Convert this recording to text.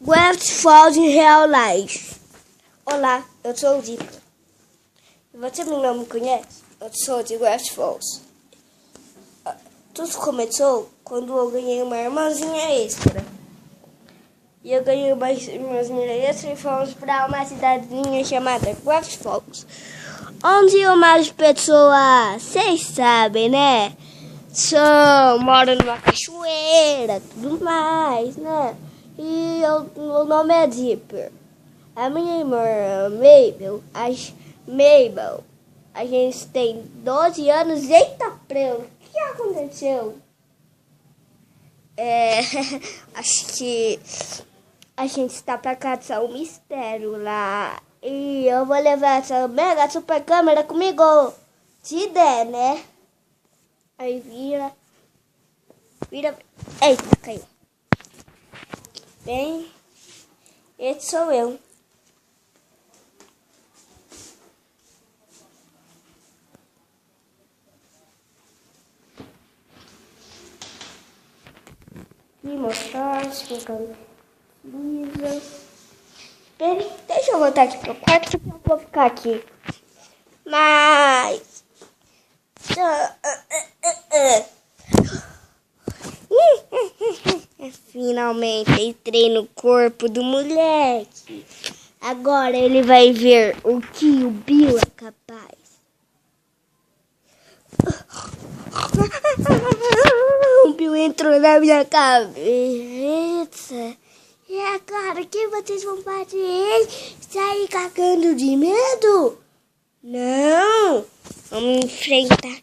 Gravity Falls in Real Life. Olá, eu sou o Dica. Você não me conhece? Eu sou de Gravity Falls. Tudo começou quando eu ganhei uma irmãzinha extra. E eu ganhei uma irmãzinha extra e fomos para uma cidadezinha chamada Gravity Falls. Onde umas pessoas, vocês sabem, né? Moram numa cachoeira, tudo mais, né? E o nome é Dipper. A minha irmã Mabel, a gente tem 12 anos. Eita, prelo, o que aconteceu? Acho que a gente está pra caçar um mistério lá. E eu vou levar essa mega super câmera comigo. Se der, né? Aí vira. Eita, caiu. Bem, esse sou eu. Me mostrar, explicando. Bem, deixa eu voltar aqui pro quarto que eu vou ficar aqui. Mas... Finalmente entrei no corpo do moleque. Agora ele vai ver o que o Bill é capaz. O Bill entrou na minha cabeça. E agora, o que vocês vão fazer? Sair cagando de medo? Não! Vamos enfrentar.